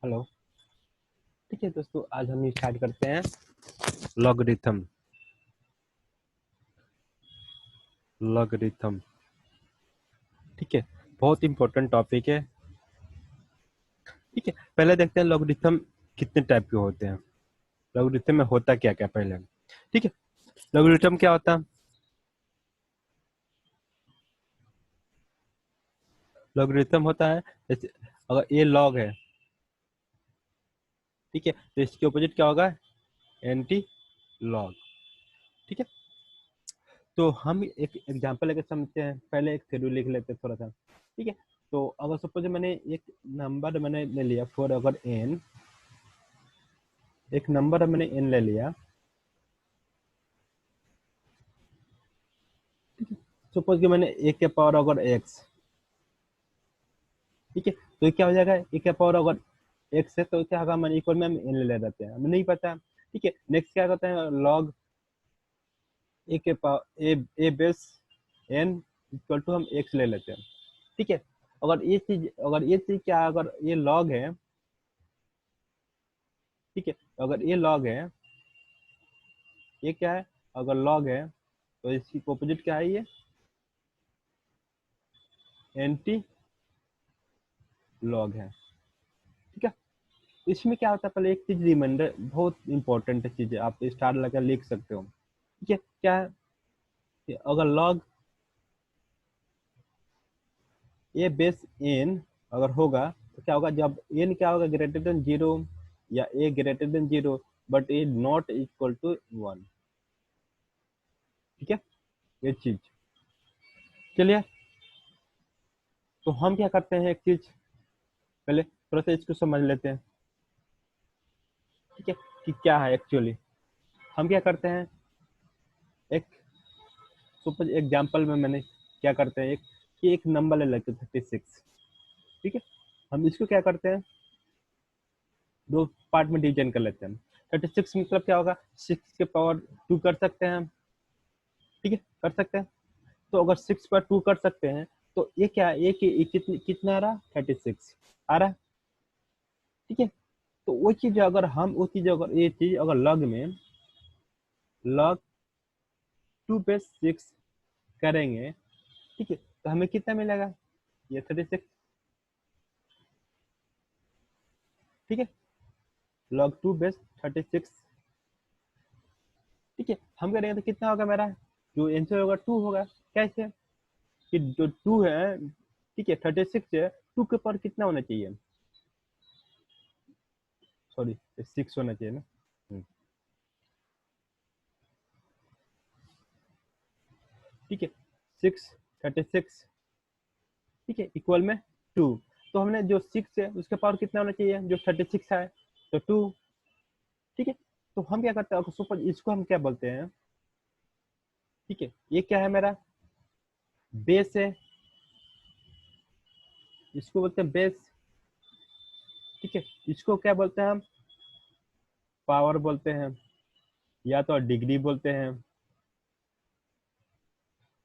Hello. ठीक है दोस्तों, आज हम स्टार्ट करते हैं लॉगरिथम। लॉगरिथम ठीक है, बहुत इंपॉर्टेंट टॉपिक है। ठीक है, पहले देखते हैं लॉगरिथम कितने टाइप के होते हैं, लॉगरिथम में होता क्या क्या पहले। ठीक है, लॉगरिथम क्या होता है? लॉगरिथम होता है जैसे अगर ए लॉग है, ठीक है, तो इसके ऑपोजिट क्या होगा? Anti log. ठीक है, तो हम एक एग्जांपल लेकर समझते हैं। पहले एक थ्योरी लिख लेते हैं थोड़ा सा। ठीक है, तो अगर सपोज मैंने एक नंबर मैंने ले लिया फॉर अगर एन, एक नंबर मैंने एन ले लिया। सपोज कि मैंने ए के पावर अगर एक्स, ठीक है, तो ये क्या हो जाएगा? ए के पावर अगर एक्स है तो क्या होगा? मैंने इक्वल में हम एन ले लेते हैं, हमें नहीं पता। ठीक है, नेक्स्ट क्या करते हैं? लॉग ए के power a base n equal to हम एक्स ले लेते हैं। ठीक है, अगर ये चीज क्या, अगर ये लॉग है, ठीक है, अगर ये लॉग है, ये क्या है? अगर लॉग है तो इसकी ऑपोजिट क्या है? ये एंटी लॉग है। ठीक है, इसमें क्या होता है? पहले एक चीज रिमाइंडर, बहुत इंपॉर्टेंट चीज है, आप स्टार लगा लिख सकते हो। ठीक है, क्या है कि अगर लॉग ए बेस एन अगर होगा तो क्या होगा? जब एन क्या होगा? ग्रेटर देन जीरो या A greater than zero but A not equal to one. ठीक है, ये चीज चलिए। तो हम क्या करते हैं, एक चीज पहले थोड़ा सा इसको समझ लेते हैं। ठीक है, कि क्या है एक्चुअली। हम क्या करते हैं, एक सुपर एग्जाम्पल में मैंने क्या करते हैं, एक कि एक नंबर ले लेते हैं 36। ठीक है, हम इसको क्या करते हैं, दो पार्ट में डिवीजन कर लेते हैं। 36 मतलब क्या होगा? 6 के पावर 2 कर सकते हैं हम। ठीक है, कर सकते हैं। तो अगर 6 पर 2 कर सकते हैं तो ये क्या है? कितना आ रहा? 36 आ रहा है। ठीक है, तो वो चीज अगर हम वो चीज अगर ये चीज अगर लॉग में लॉग 2/6 करेंगे, ठीक है, तो हमें कितना मिलेगा? ये 36। ठीक है, लॉग 2/36। ठीक है, हम करेंगे तो कितना होगा मेरा? जो आंसर होगा 2 होगा। कैसे? कि जो 2 है, ठीक है, 36 है, 2 के पावर कितना होना चाहिए? सॉरी, 6 होना चाहिए ना। ठीक है, 6 36, ठीक है, इक्वल में 2। तो हमने जो 6 है उसका पावर कितना होना चाहिए? जो 36 है तो 2। ठीक है, तो हम क्या करते हैं, सुपर इसको हम क्या बोलते हैं? ठीक है, ये क्या है मेरा? बेस है, इसको बोलते हैं बेस। ठीक है, इसको क्या बोलते हैं हम? पावर बोलते हैं, या तो डिग्री बोलते हैं।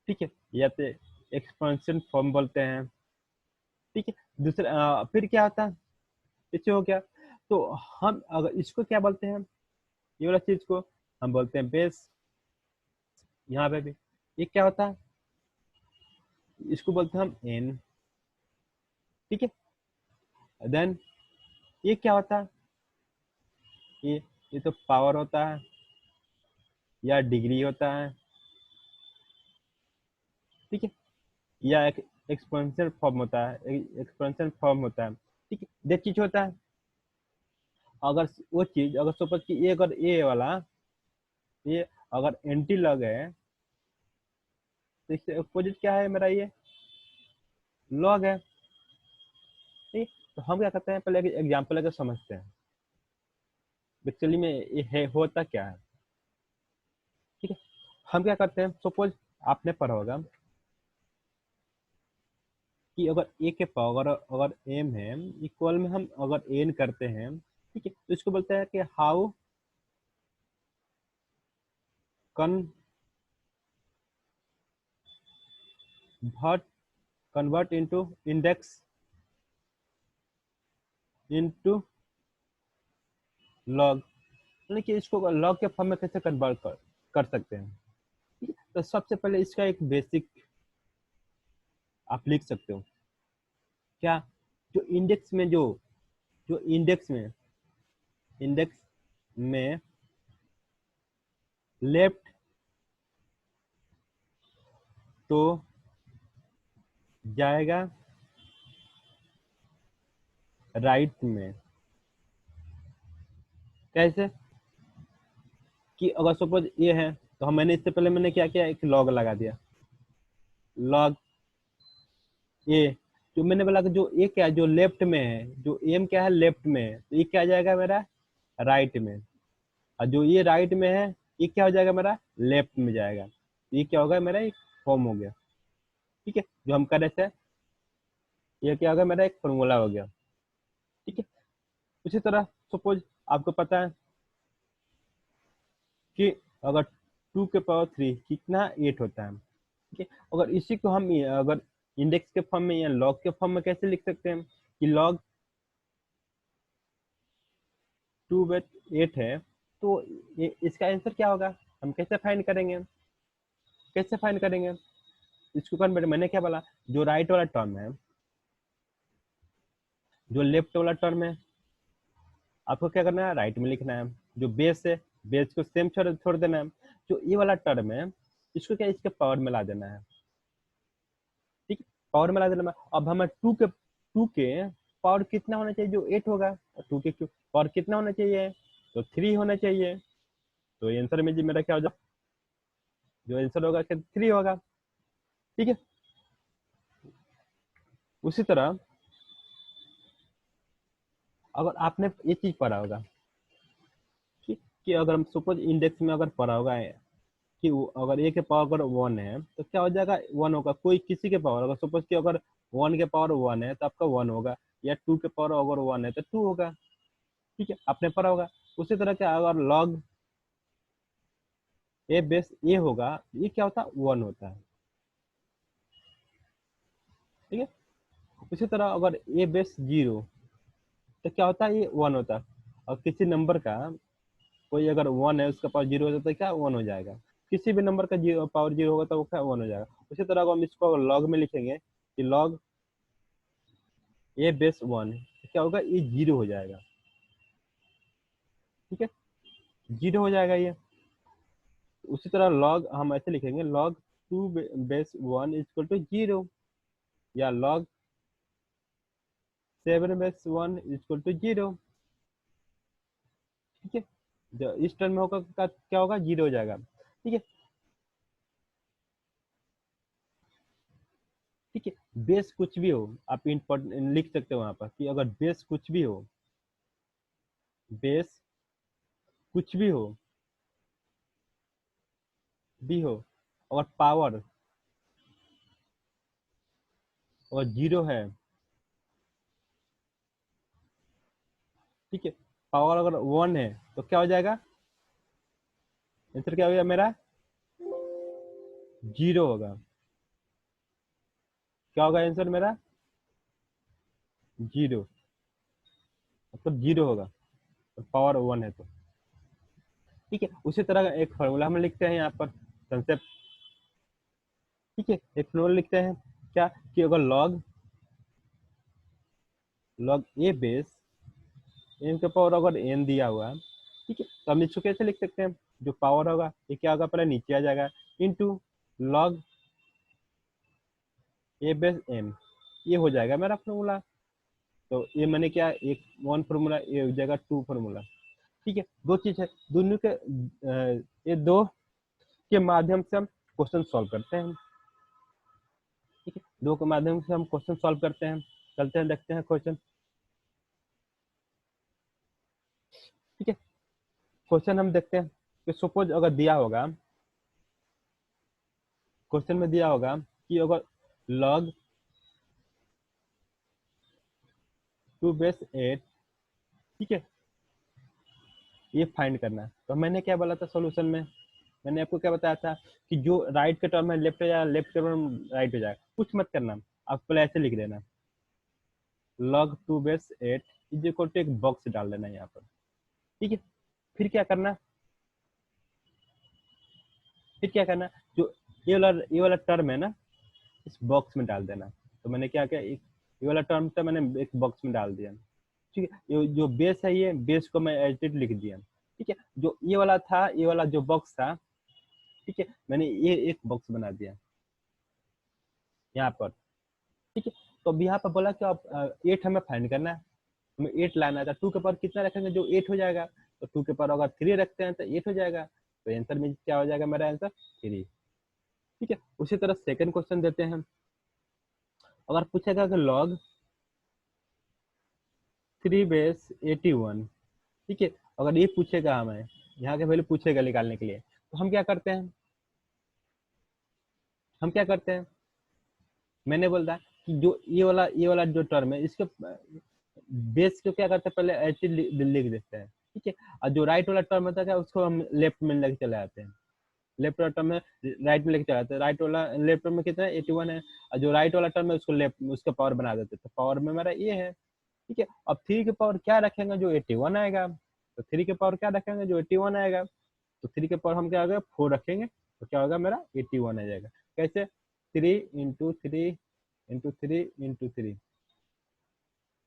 ठीक है, या तो एक्सपेंशन फॉर्म बोलते हैं। ठीक है, दूसरा फिर क्या होता है? इससे हो गया। तो हम अगर इसको क्या बोलते हैं, ये वाला चीज को हम बोलते हैं बेस। यहाँ पे भी ये क्या होता है? इसको बोलते हैं हम एन। ठीक है, देन ये क्या होता है? ये तो पावर होता है या डिग्री होता है। ठीक है, या एक एक्सपेंशन फॉर्म होता है, एक्सपेंशन फॉर्म होता है। ठीक है, दो चीज होता है। अगर वो चीज अगर सपोज कि ये अगर ए वाला ये अगर एंटी लॉग है तो इससे अपोजिट क्या है मेरा? ये लॉग है। ठीक, तो हम क्या करते हैं, पहले एक एग्जाम्पल लेकर समझते हैं एक्चुअली में ये है होता क्या है। ठीक है, हम क्या करते हैं, सपोज आपने पढ़ा होगा कि अगर ए के पावर अगर एम है इक्वल में हम अगर एन करते हैं, ठीक है, तो इसको बोलते हैं कि how convert convert into index into log, यानी कि इसको लॉग के फॉर्म में कैसे कन्वर्ट कर सकते हैं। ठीक है, तो सबसे पहले इसका एक बेसिक आप लिख सकते हो क्या, जो इंडेक्स में जो इंडेक्स में लेफ्ट तो जाएगा राइट में। कैसे कि अगर सपोज ये है तो हम मैंने इससे पहले मैंने क्या किया, एक लॉग लगा दिया, लॉग ए, जो मैंने बोला कि जो ए क्या है, जो लेफ्ट में है, जो एम क्या है लेफ्ट में है, तो ये क्या आ जाएगा मेरा राइट में, और जो ये राइट में है ये क्या हो जाएगा मेरा लेफ्ट में जाएगा, तो ये क्या होगा मेरा एक फॉर्म हो गया। ठीक है, जो हम कर रहे थे ये क्या होगा मेरा एक फॉर्मूला हो गया। ठीक है, उसी तरह सपोज आपको पता है कि अगर 2 की पावर 3 कितना 8 होता है। ठीक है, अगर इसी को हम अगर इंडेक्स के फॉर्म में या लॉग के फॉर्म में कैसे लिख सकते हैं कि लॉग 2/8 है, तो इसका आंसर क्या होगा, हम कैसे फाइंड करेंगे, कैसे फाइंड करेंगे इसको कन्वर्ट, मैंने क्या बोला, जो राइट वाला टर्म है, जो लेफ्ट वाला टर्म है, आपको क्या करना है राइट में लिखना है, जो बेस है बेस को सेम छोड़ छोड़ देना है, जो ये वाला टर्म है इसको क्या इसके पावर में ला देना है। ठीक है, पावर में ला देना है। अब हमें टू के पावर कितना होना चाहिए, जो 8 होगा, टू के पावर कितना होना चाहिए, तो 3 होना चाहिए, तो आंसर में जी मेरा क्या हो जाए, जो आंसर होगा 3 होगा। ठीक है, उसी तरह अगर आपने ये चीज पढ़ा होगा कि अगर हम सपोज इंडेक्स में अगर पढ़ा होगा कि अगर ए के पावर अगर 1 है तो क्या हो जाएगा 1 होगा, कोई किसी के पावर, अगर सपोज कि अगर 1 के पावर 1 है तो आपका 1 होगा, या 2 के पावर अगर 1 है तो 2 होगा। ठीक है, आपने पढ़ा होगा। उसी तरह क्या अगर लॉग ए बेस ए होगा, ये क्या होता है 1 होता है। ठीक है, उसी तरह अगर ए बेस 0 तो क्या होता है, ये 1 होता है। और किसी नंबर का कोई अगर 1 है उसका पावर 0 हो जाता है, क्या 1 हो जाएगा, किसी भी नंबर का जीरो पावर 0 होगा तो वो क्या 1 हो जाएगा। उसी तरह अगर हम इसको लॉग में लिखेंगे कि लॉग ए बेस 1 तो क्या होगा, ये 0 हो जाएगा। ठीक है, 0 हो जाएगा ये। उसी तरह लॉग हम ऐसे लिखेंगे लॉग 2 बेस 1 इक्वल टू 0, या लॉग 7 बेस 1 इक्वल टू 0। ठीक है, जो इस टर्म में होगा क्या होगा 0 हो जाएगा। ठीक है, ठीक है, बेस कुछ भी हो आप इम्पोर्टेंट लिख सकते हो वहां पर कि अगर बेस कुछ भी हो, बेस कुछ भी हो और पावर और 0 है। ठीक है, पावर अगर 1 है तो क्या हो जाएगा, आंसर क्या हो गया मेरा 0 होगा। क्या होगा आंसर मेरा 0, मतलब 0 होगा और पावर 1 है तो। ठीक है, उसी तरह का एक फॉर्मूला हम लिखते हैं यहाँ पर कंसेप्ट। ठीक है, एक फॉर्मूला लिखते हैं क्या कि अगर log log a base N के पावर अगर एन दिया हुआ है, ठीक है, तो हम इसको कैसे लिख सकते हैं, जो पावर होगा ये क्या होगा पहले नीचे आ जाएगा into log a base N, ये हो जाएगा मेरा फॉर्मूला। तो ये मैंने क्या एक 1 फॉर्मूला, ये हो जाएगा 2 फॉर्मूला। ठीक है, दो चीज है, दोनों के ये दो के माध्यम से हम क्वेश्चन सॉल्व करते हैं। ठीक है, दो के माध्यम से हम क्वेश्चन सॉल्व करते हैं। चलते हैं देखते हैं क्वेश्चन। ठीक है, क्वेश्चन हम देखते हैं कि सपोज अगर दिया होगा, क्वेश्चन में दिया होगा कि अगर log 2 बेस 8, ठीक है, ये फाइंड करना है। तो मैंने क्या बोला था सॉल्यूशन में, मैंने आपको क्या बताया था कि जो राइट के टर्म है लेफ्ट हो जाएगा, लेफ्ट के टर्म राइट हो जाएगा, कुछ मत करना, आप पहले ऐसे लिख देना log 2 base 8 is equal to एक बॉक्स डाल देना यहाँ पर। ठीक है। फिर क्या करना, फिर क्या करना, जो ये वाला टर्म है ना, इस बॉक्स में डाल देना। तो मैंने क्या किया, एक ये वाला टर्म था मैंने एक बॉक्स में डाल दिया। ठीक है, ये जो बेस है, ये बेस को मैं एज इट लिख दिया। ठीक है, जो ये वाला था, ये वाला जो बॉक्स था, ठीक है, मैंने ये एक बॉक्स बना दिया यहाँ पर। ठीक है, तो अब यहाँ पर बोला कि आप 8 हमें फाइंड करना है, हमें 8 लाना था। 2 के पावर कितना रखेंगे जो 8 हो जाएगा, तो 2 के पावर अगर 3 रखते हैं तो 8 हो जाएगा। तो आंसर में क्या हो जाएगा, मेरा आंसर 3। ठीक है, उसी तरह सेकंड क्वेश्चन देते हैं। अगर पूछेगा कि लॉग 3/81, ठीक है, अगर ये पूछेगा हमें, यहाँ के वैल्यू पूछेगा निकालने के लिए, तो हम क्या करते हैं, मैंने बोला कि जो ये वाला जो टर्म है, इसके बेस को क्या करते हैं, पहले ऐसे लिख देते हैं। ठीक है, और जो राइट वाला टर्म होता है उसको हम लेफ्ट में लेके चले आते हैं, लेफ्ट वाला टर्म में राइट में लेके चले आते हैं। राइट वाला लेफ्ट में कितना है, 81 है, और जो राइट वाला टर्म है उसको लेफ्ट, उसका पावर बना देते हैं। तो पावर में मेरा ये है। ठीक है, अब 3 के पावर क्या रखेंगे जो 81 आएगा, तो 3 के पावर क्या रखेंगे जो 81 आएगा, तो 3 के पावर हम क्या होगा 4 रखेंगे, तो क्या होगा मेरा 81 आ जाएगा। कैसे, 3 × 3 × 3 × 3।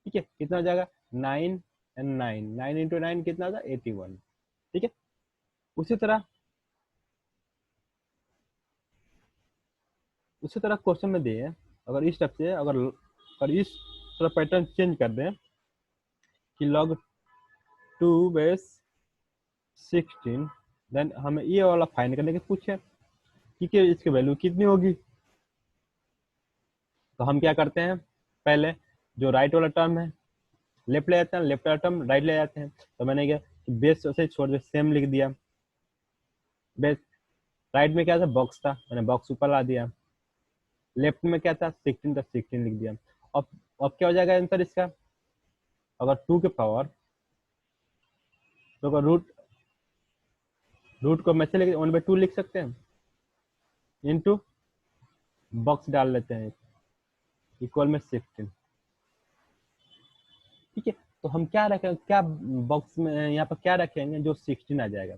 ठीक है, कितना हो जाएगा 9 एंड 9, 9 × 9 कितना होगा 81। ठीक है, उसी तरह क्वेश्चन में दिए, अगर इस टाइप से, अगर इस तरह पैटर्न चेंज कर दें कि log 2/16, देन हमें ये वाला फाइंड करने के पूछे कि इसकी वैल्यू कितनी होगी। तो हम क्या करते हैं, पहले जो राइट वाला टर्म है लेफ्ट ले जाते हैं, लेफ्ट वाला टर्म राइट ले जाते हैं। तो मैंने क्या बेस से छोड़ के सेम लिख दिया। बेस राइट में क्या था, बॉक्स था, मैंने बॉक्स ऊपर ला दिया। लेफ्ट में क्या था 16 था, 16 लिख दिया। अब क्या हो जाएगा आंसर इसका, अगर 2 के पावर, तो अगर रूट को मैं से 1/2 लिख सकते हैं, इनटू बॉक्स डाल लेते हैं इक्वल में 16। ठीक है, तो हम क्या रखें, क्या बॉक्स में यहाँ पर क्या रखेंगे जो 16 आ जाएगा।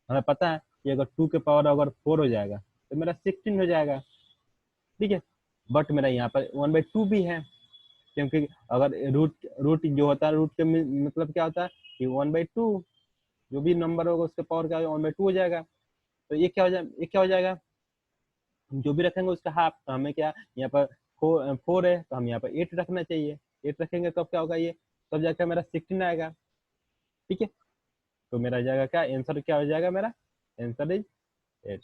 हमें पता है कि अगर 2 के पावर अगर 4 हो जाएगा तो मेरा 16 हो जाएगा। ठीक है, बट मेरा यहाँ पर 1/2 भी है, क्योंकि अगर रूट रूट जो होता है, रूट के मतलब क्या होता है कि 1/2, जो भी नंबर होगा उसका पावर क्या 1/2 हो जाएगा। तो ये क्या हो जाएगा, जो भी रखेंगे उसका हाफ। तो हमें क्या यहाँ पर 4 है, तो हम यहाँ पर 8 रखना चाहिए। 8 रखेंगे तब क्या होगा, ये तब जाकर मेरा 16 आएगा। ठीक है, तो मेरा जाएगा क्या आंसर, क्या हो जाएगा मेरा answer is 8।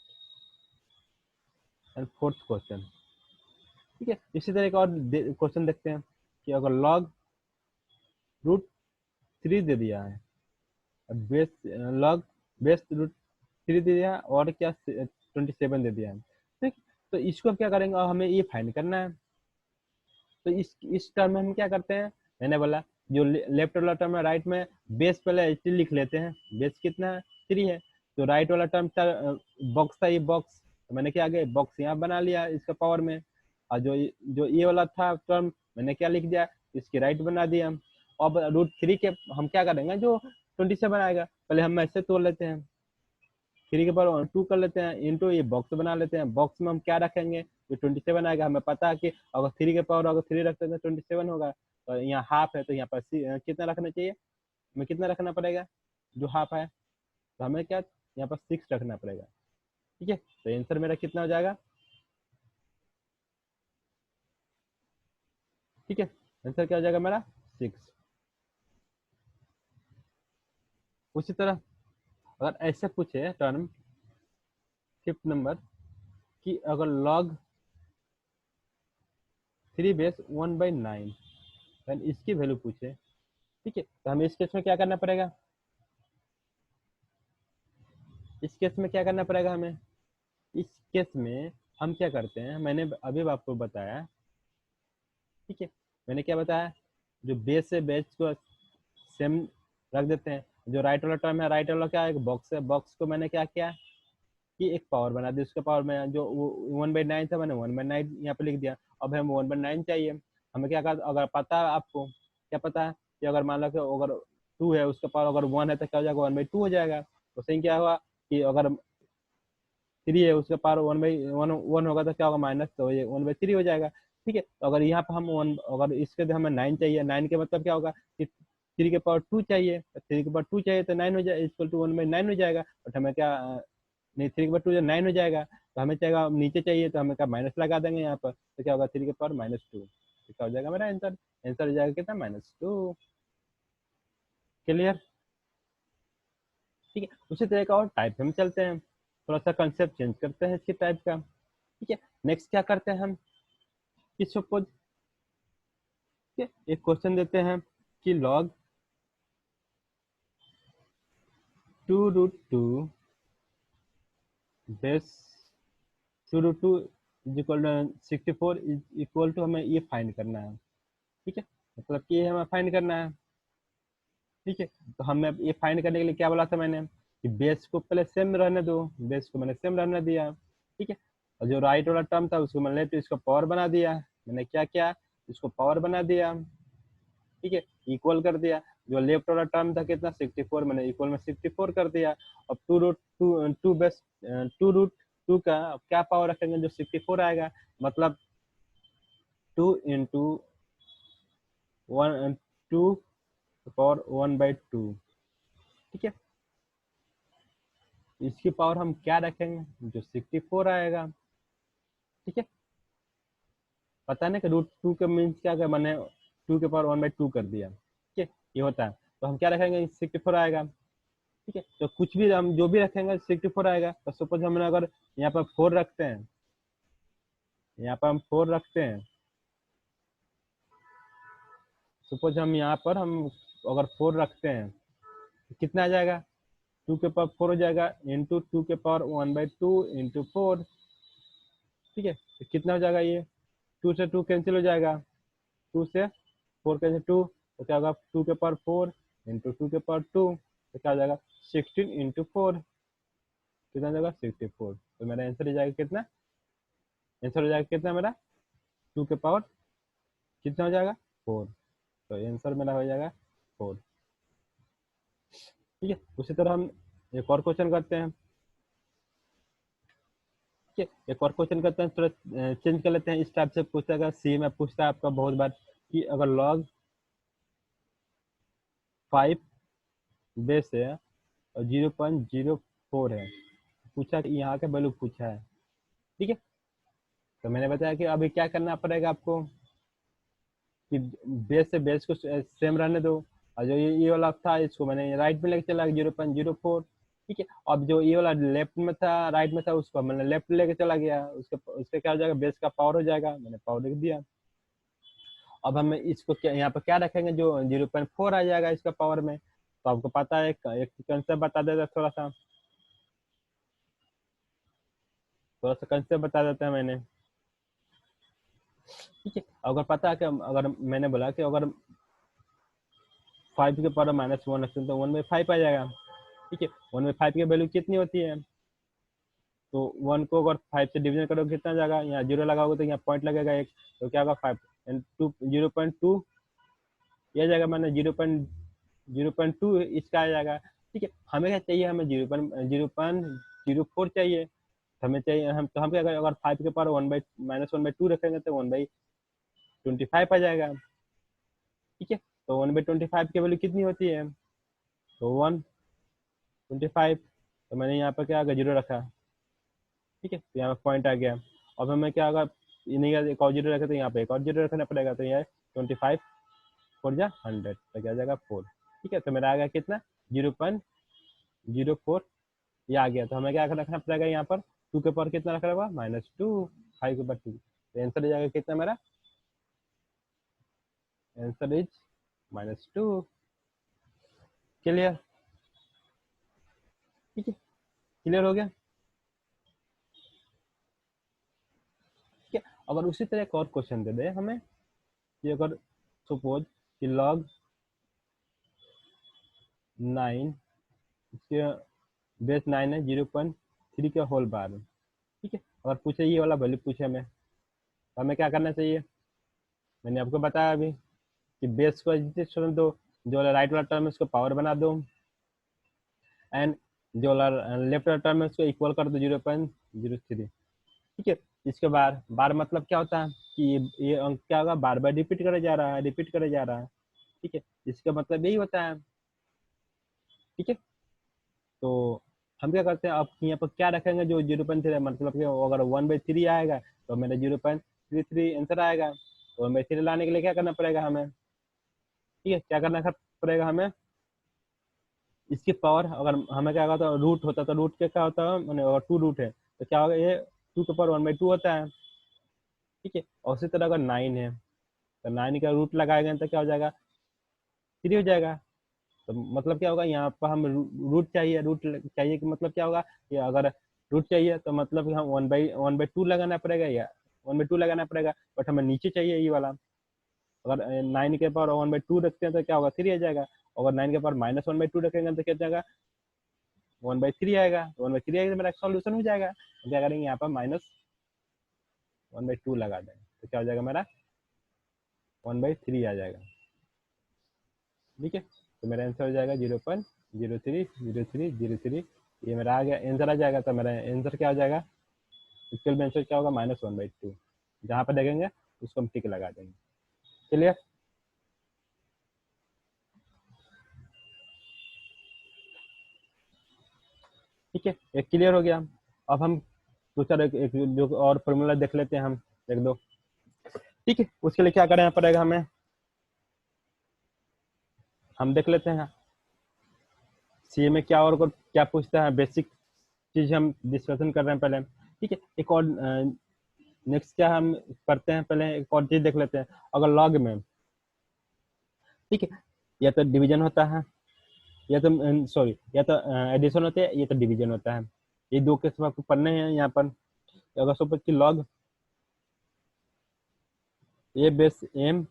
And fourth question, ठीक है, इसी तरह का और क्वेश्चन देखते हैं कि अगर लॉग √3 दे दिया है, बेस लॉग बेस √3 दे दिया है, और क्या 27 दे दिया है। ठीक, तो इसको क्या करेंगे, और हमें ये फाइंड करना है। तो इस टर्म में हम क्या करते हैं, मैंने बोला जो लेफ्ट वाला टर्म है राइट में बेस पहले ऐसे लिख लेते हैं, बेस कितना है 3 है। तो राइट वाला टर्म था बॉक्स था, ये बॉक्स, तो मैंने क्या किया बॉक्स यहाँ बना लिया इसका पावर में। और जो ये वाला था टर्म, मैंने क्या लिख दिया, इसकी राइट बना दिया। अब √3 के हम क्या करेंगे, जो 27 आएगा पहले हम ऐसे तोड़ लेते हैं, 3 के पावर 2 कर लेते हैं, इंटू ये बॉक्स बना लेते हैं। बॉक्स में हम क्या रखेंगे, जो 27 आएगा, हमें पता है कि अगर 3 के पावर अगर 3 रखते हैं तो 27 होगा। तो यहाँ हाफ है, तो यहाँ पर कितना रखना चाहिए, हमें कितना रखना पड़ेगा, जो हाफ है, तो हमें क्या यहाँ पर 6 रखना पड़ेगा। ठीक है, तो आंसर मेरा कितना हो जाएगा, ठीक है, आंसर क्या हो जाएगा मेरा 6। उसी तरह अगर ऐसे पूछे टर्म फिफ्थ नंबर कि अगर लॉग 3/1/9, देन इसकी वैल्यू पूछे। ठीक है, तो हमें इस केस में क्या करना पड़ेगा, हमें इस केस में हम क्या करते हैं, मैंने अभी आपको बताया। ठीक है, मैंने क्या बताया, जो बेस है बेस को सेम रख देते हैं। जो राइट वाला टर्म है, राइट वाला क्या है, एक बॉक्स है, बॉक्स को मैंने क्या किया कि एक पावर बना दी, उसका पावर में जो 1/9 था, मैंने 1/9 यहाँ पे लिख दिया। अब हमें 1/9 चाहिए, हमें क्या कर, अगर पता है आपको क्या पता है कि अगर मान लो कि अगर 2 है उसका पावर अगर 1 है तो क्या हो जाएगा 1/2 हो जाएगा। तो सही क्या हुआ कि अगर 3 है उसका पावर 1/1 होगा तो क्या होगा माइनस, तो ये 1/3 हो जाएगा। ठीक है, तो अगर यहाँ पर हम 1 अगर इसके लिए हमें 9 चाहिए, 9 के मतलब क्या होगा कि 3 के पावर 2 चाहिए, तो 3 के पावर 2 चाहिए तो 9 हो जाए इक्वल टू 1/9 हो जाएगा। बट हमें क्या नहीं 3 के पावर 2 जो 9 हो जाएगा, तो हमें चाहेगा नीचे चाहिए तो हमें क्या माइनस लगा देंगे यहाँ पर, तो क्या होगा 3 के पावर -2, तो क्या हो जाएगा मेरा आंसर, आंसर हो जाएगा कितना -2। क्लियर। ठीक है, उसी तरह का और टाइप हम चलते हैं, थोड़ा सा कंसेप्ट चेंज करते हैं इसके टाइप का। ठीक है, नेक्स्ट क्या करते हैं हम कि सपोज एक क्वेश्चन देते हैं कि log 2√2 base 2√2 is equal to 64 is equal to, हमें ये फाइंड करना है। ठीक है, मतलब कि ये हमें फाइंड करना है। ठीक है, तो हमें ये फाइंड करने के लिए क्या बोला था मैंने कि बेस को पहले सेम रहने दो, बेस को मैंने सेम रहने दिया। ठीक है, और जो राइट वाला टर्म था उसको मैंने लेफ्ट इसको पावर बना दिया। मैंने क्या किया, इसको पावर बना दिया। ठीक है, इक्वल कर दिया। जो लेफ्ट वाला टर्म था कितना 64, मैंने इक्वल में 64 कर दिया। अब 2√2 बेस 2√2 का क्या पावर रखेंगे, जो 64 आएगा, मतलब 2 इंटू 1 2 पावर 1/2। ठीक है, इसकी पावर हम क्या रखेंगे, जो 64 आएगा। ठीक है, पता नहीं कि √2 का मीन्स क्या, क्या मैंने 2 के पावर 1/2 कर दिया। ठीक है, ये होता है, तो हम क्या रखेंगे 64 आएगा। ठीक है, तो कुछ भी हम जो भी रखेंगे 64 आएगा। तो सपोज हमने अगर यहाँ पर 4 रखते हैं, यहाँ पर हम 4 रखते हैं, सपोज हम यहाँ पर हम अगर 4 रखते हैं तो कितना आ जाएगा, 2 के पावर 4 हो जाएगा इंटू 2 के पावर 1/2 इंटू 4। ठीक है, तो कितना हो जाएगा, ये 2 से 2 कैंसिल हो जाएगा, 2 से 4 कैंसिल 2, तो क्या होगा 2 के पावर 4 इंटू 2 के पावर 2, तो क्या हो जाएगा 16 इंटू 4, कितना हो जाएगा 64। तो मेरा आंसर हो जाएगा कितना, आंसर हो जाएगा कितना मेरा 2 के पावर कितना हो जाएगा 4, तो आंसर मेरा हो जाएगा 4। ठीक है, उसी तरह हम एक और क्वेश्चन करते हैं। ठीक है, एक और क्वेश्चन करते हैं, थोड़ा चेंज कर लेते हैं। इस टाइप से पूछेगा, सी में पूछता है आपका बहुत बार कि अगर log 5 बेस है और 0.04 है, पूछा कि यहाँ का वैल्यू पूछा है। ठीक है, तो मैंने बताया कि अभी क्या करना पड़ेगा आपको कि बेस से बेस को सेम रहने दो, और जो ये वाला था इसको मैंने राइट में लेके चला 0.04। ठीक है, अब जो ये वाला लेफ्ट में था राइट में था उसको मैंने लेफ्ट लेके चला गया, उसका क्या हो जाएगा, बेस का पावर हो जाएगा, मैंने पावर लिख दिया। अब हम इसको क्या यहाँ पर क्या रखेंगे, जो 0.4 आ जाएगा इसका पावर में। तो आपको पता है एक कंसेप्ट बता देता, थोड़ा सा कंसेप्ट बता देता है मैंने। ठीक है, अगर पता है कि अगर मैंने बोला कि अगर 5 के पावर -1 रखते हैं तो 1/5 आ जाएगा। ठीक है, 1/5 की वैल्यू कितनी होती है, तो 1 को अगर 5 से डिवीजन करोगे कितना जाएगा, यहाँ 0 लगाओगे तो यहाँ पॉइंट लगेगा एक, तो क्या होगा 5 एंड 2 0.2 यह जाएगा, मैंने 0.2 इसका आ जाएगा। ठीक है, हमें क्या चाहिए, हमें 0.04 चाहिए। तो हमें चाहिए हम क्या करें, अगर 5 के पावर -1/2 रखेंगे तो 1/25 आ जाएगा। ठीक है, तो 1/25 की वैल्यू कितनी होती है, तो 1/25। तो मैंने यहाँ पर क्या जीरो रखा। ठीक है, तो यहाँ पे पॉइंट आ गया। अब हमें क्या होगा, नहीं एक और जीरो रखे तो यहाँ पे एक और जीरो रखना पड़ेगा, तो यहाँ 25 4 जा 100, तो क्या जाएगा 4। ठीक है, तो मेरा आ गया कितना 0.04, ये आ गया। तो हमें क्या रखना पड़ेगा यहाँ पर, 2 के पावर कितना रखना होगा -2, 5 के पावर 2, तो आंसर हो जाएगा कितना मेरा, आंसर इज -2। क्लियर। ठीक है, क्लियर हो गया। ठीक है, अगर उसी तरह एक और क्वेश्चन दे दे हमें कि अगर सपोज कि log 9 इसके बेस 9 है 0.3 के होल बार। ठीक है, अगर पूछे ये वाला वैल्यू पूछे हमें, तो हमें क्या करना चाहिए, मैंने आपको बताया अभी कि बेस को छोड़ दो, जो राइट वाला टर्म है उसको पावर बना दो, एंड जो लेफ्ट वाला टर्म है उसको इक्वल कर दो 0.03। ठीक है, इसके बार बार मतलब क्या होता है कि ये अंक क्या होगा, बार बार रिपीट करे जा रहा है, रिपीट करे जा रहा है। ठीक है, इसका मतलब यही होता है। ठीक है, तो हम क्या करते हैं, अब यहाँ पर क्या रखेंगे, जो 0.3 मतलब कि अगर 1/3 आएगा तो मेरा 0.33 आंसर आएगा। तो 1/3 लाने के लिए क्या करना पड़ेगा हमें, ठीक है, क्या करना पड़ेगा हमें, इसकी पावर अगर हमें क्या होता है, रूट होता है तो रूट के क्या होता है, मैंने अगर 2 रूट है तो क्या होगा, ये 2 की पावर 1/2 होता है। ठीक है, और उसी तरह अगर 9 है तो 9 का रूट लगाएंगे तो क्या हो जाएगा, 3 हो जाएगा। तो मतलब क्या होगा, यहाँ पर हम रूट चाहिए, रूट चाहिए कि मतलब क्या होगा, कि अगर रूट चाहिए तो मतलब कि हम 1/2 लगाना पड़ेगा, या 1/2 लगाना पड़ेगा, बट हमें नीचे चाहिए ये वाला। अगर 9 के पावर 1/2 रखते हैं तो क्या होगा, 3 आ जाएगा। अगर 9 के पावर -1/2 रखेंगे तो क्या जाएगा, 1/3 आएगा। तो 1/3 आएगा तो मेरा सॉल्यूशन हो जाएगा। तो क्या करेंगे, यहाँ पर -1/2 लगा देंगे तो क्या हो जाएगा, मेरा 1/3 आ जाएगा। ठीक है, तो मेरा आंसर हो जाएगा 0.030303। ये मेरा आ गया आंसर, आ जाएगा। तो मेरा आंसर क्या हो जाएगा, इक्वल में आंसर क्या होगा, -1/2। जहाँ पर देखेंगे उसको हम टिक लगा देंगे। क्लियर। ठीक है, ये क्लियर हो गया। अब हम दूसरा एक जो और फॉर्मूला देख लेते हैं, हम एक दो। ठीक है, उसके लिए क्या करना पड़ेगा हमें, हम देख लेते हैं सीए में क्या और क्या पूछता है, बेसिक चीज हम डिस्कशन कर रहे हैं पहले। ठीक है, एक और नेक्स्ट क्या हम करते हैं, पहले एक और चीज देख लेते हैं। अगर लॉग में, ठीक है, या तो डिवीजन होता है, या तो सॉरी, या तो एडिशन होते हैं, या तो डिवीजन होता है। ये दो केस आपको पढ़ने हैं यहाँ पर। अगर सपोज कि log a base M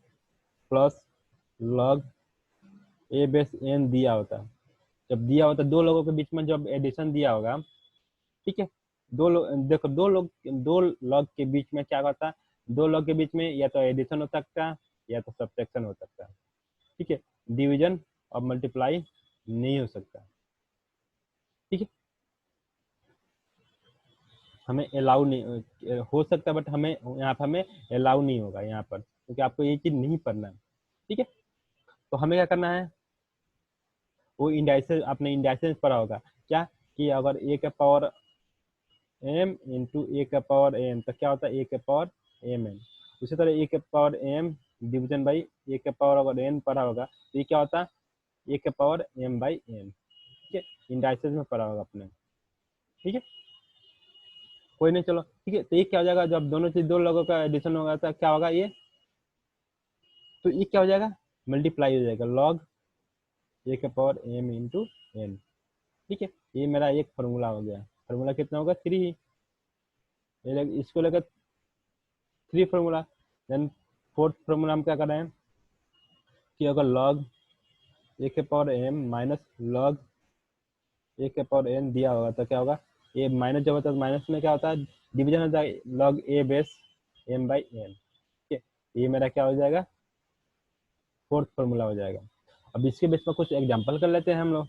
plus log a base N दिया होता है, जब दिया होता है दो लोगों के बीच में जब एडिशन दिया होगा, ठीक है, दो लोग देखो, दो लॉग के बीच में क्या होता है, दो लॉग के बीच में या तो एडिशन हो सकता है या तो सब्ट्रैक्शन हो सकता है। ठीक है, डिवीजन और मल्टीप्लाई नहीं हो सकता। ठीक है, हमें अलाउ नहीं हो सकता, बट हमें यहाँ पर हमें अलाउ नहीं होगा यहाँ पर, क्योंकि आपको ये चीज नहीं पढ़ना है। ठीक है, तो हमें क्या करना है, वो इंडाइसेस, आपने इंडाइसेस पढ़ा होगा क्या, कि अगर ए का पावर एम इंटू ए का पावर एम तो क्या होता है, ए के पावर एम एन। उसी तरह ए के पावर एम डिवीजन बाई ए के पावर अगर एन पढ़ा होगा तो ये क्या होता है, ए के पावर एम बाई एन। ठीक है, इंडाइसेस में पढ़ा होगा अपने। ठीक है, कोई नहीं, चलो ठीक है। तो ये क्या हो जाएगा, जब दोनों चीज दो लोगों का एडिशन होगा तो क्या होगा ये, तो ये क्या हो जाएगा, मल्टीप्लाई हो जाएगा, लॉग ए के पावर एम इंटू एन। ठीक है, ये मेरा एक फॉर्मूला हो गया। फॉर्मूला कितना होगा, 3। इसको लेकर 3 फॉर्मूला। देन फोर्थ फॉर्मूला हम क्या कर रहे हैं, कि अगर लॉग ए के power M minus log a के पावर एन दिया होगा तो क्या होगा, ये माइनस जब होता है माइनस में क्या होता है, डिवीजन होता है, log a base m by n. ठीक है, ये मेरा क्या हो जाएगा, फोर्थ फॉर्मूला हो जाएगा। अब इसके बेस पर कुछ एग्जाम्पल कर लेते हैं हम लोग।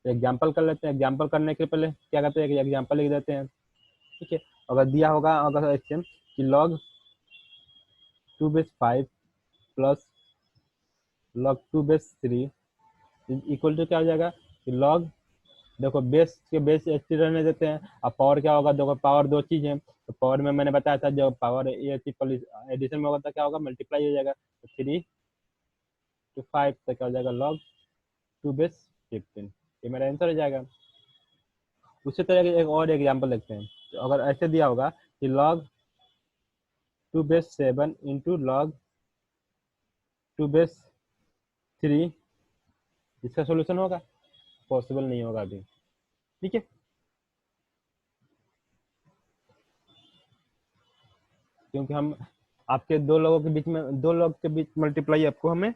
एग्जाम्पल कर लेते हैं, एग्जाम्पल करने के पहले क्या करते हैं, एक एग्जाम्पल लिख देते हैं। ठीक है, अगर दिया होगा, अगर ऐसे कि log 2/5 plus log 2/3 equal to क्या हो जाएगा, कि लॉग, देखो बेस के बेस एच रहने देते हैं। अब पावर क्या होगा, देखो पावर दो चीज है, तो पावर में मैंने बताया था, जब पावर ये एडिशन में होगा तो क्या होगा, मल्टीप्लाई हो जाएगा। तो 3 to 5 तो क्या हो जाएगा, log 2/15। ये मेरा आंसर हो जाएगा। उसी तरह के एक और एग्जाम्पल देखते हैं। तो अगर ऐसे दिया होगा कि log 2/7 इंटू log 2/3, इसका सोल्यूशन होगा, पॉसिबल नहीं होगा अभी। ठीक है, क्योंकि हम आपके दो लोगों के बीच में, दो लोग के बीच मल्टीप्लाई आपको हमें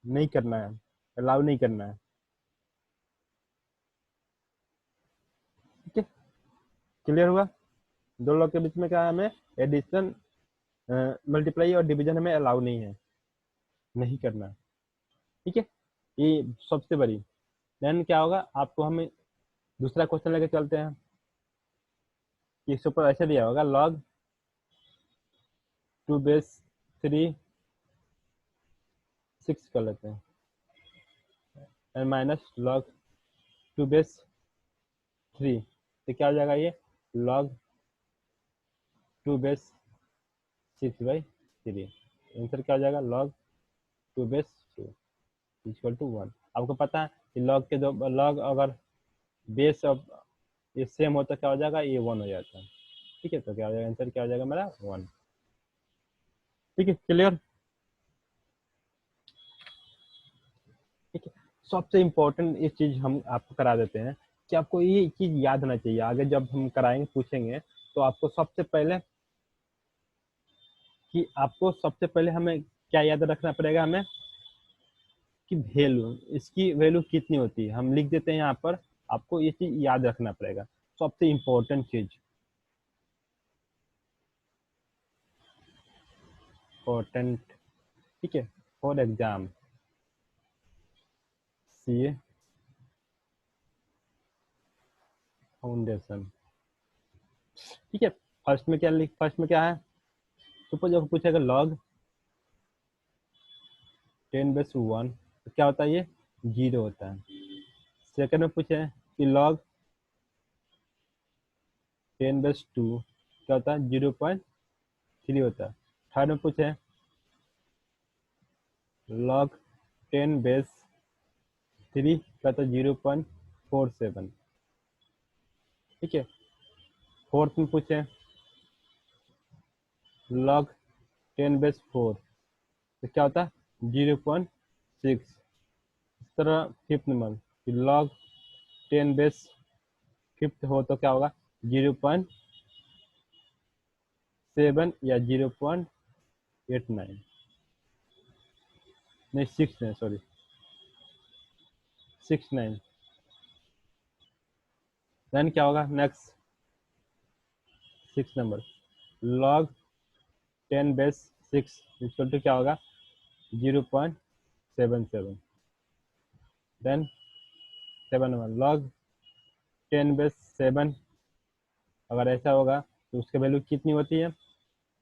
नहीं करना है, अलाउ नहीं करना है। ठीक है, क्लियर हुआ। दो लोग के बीच में क्या है, हमें एडिशन, मल्टीप्लाई और डिवीजन हमें अलाउ नहीं है, नहीं करना है। ठीक है, ये सबसे बड़ी। देन क्या होगा, आपको हमें दूसरा क्वेश्चन लेके चलते हैं। इसके ऊपर ऐसे दिया होगा log 2 बेस 3 6 कर लेते हैं, एंड माइनस log 2 बेस 3, तो क्या हो जाएगा ये log 2 बेस 6/3। आंसर क्या हो जाएगा log 2 बेस 2 इक्वल टू 1। आपको पता है कि log के जो log अगर बेस ऑफ ये सेम होता क्या हो जाएगा, ये 1 हो जाता है। ठीक है, तो क्या हो जाएगा, आंसर क्या हो जाएगा मेरा 1। ठीक है, क्लियर। ठीक है, सबसे इम्पोर्टेंट ये चीज हम आपको करा देते हैं कि आपको ये चीज याद होना चाहिए, आगे जब हम कराएंगे पूछेंगे तो आपको सबसे पहले हमें क्या याद रखना पड़ेगा, हमें कि वैल्यू, इसकी वैल्यू कितनी होती है, हम लिख देते हैं यहाँ पर। आपको ये चीज याद रखना पड़ेगा, सबसे इम्पोर्टेंट चीज, इम्पोर्टेंट। ठीक है, फॉर एग्जाम सी फाउंडेशन। ठीक है, फर्स्ट में क्या है, सपोज अगर पूछेगा log 10/1, तो क्या होता है, ये 0 होता है। सेकंड में पूछे कि log 10/2 क्या होता है, 0.3 होता है। थर्ड में पूछे log 10/3 क्या होता है, 0.47। ठीक है, फोर्थ में पूछे log 10/4 तो क्या होता है, 0.6। इस तरह फिफ्थ नंबर कि log 10/5 हो तो क्या होगा, 0.7 या 0.89, नहीं 6 नहीं, सॉरी 69। देन क्या होगा next, 6 number log 10/6 equal to क्या होगा, 0.77। देन 7 नंबर log 10/7 अगर ऐसा होगा तो उसकी वैल्यू कितनी होती है,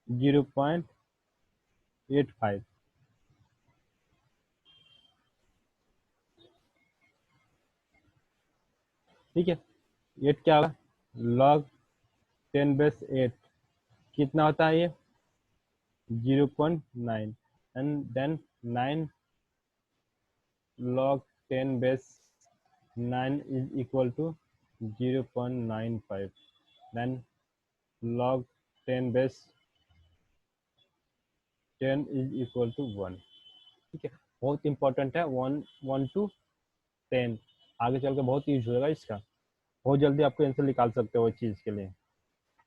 0.85। ठीक है, 8 क्या होगा, log 10/8 कितना होता है ये, 0.9। And then 9 log 10/9 is equal to 0.95। Then log 10/10 is equal to 1। ठीक है, बहुत इंपॉर्टेंट है, 1 to 10 आगे चल के बहुत यूज होगा इसका, बहुत जल्दी आपको आंसर निकाल सकते हो इस चीज़ के लिए।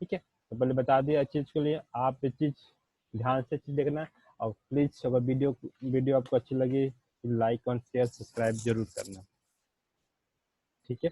ठीक है, तो पहले बता दिया इस चीज़ के लिए, आप ये चीज़ ध्यान से चीज़ देखना। और प्लीज़ अगर वीडियो आपको अच्छी लगी, लाइक और शेयर सब्सक्राइब जरूर करना। ठीक है।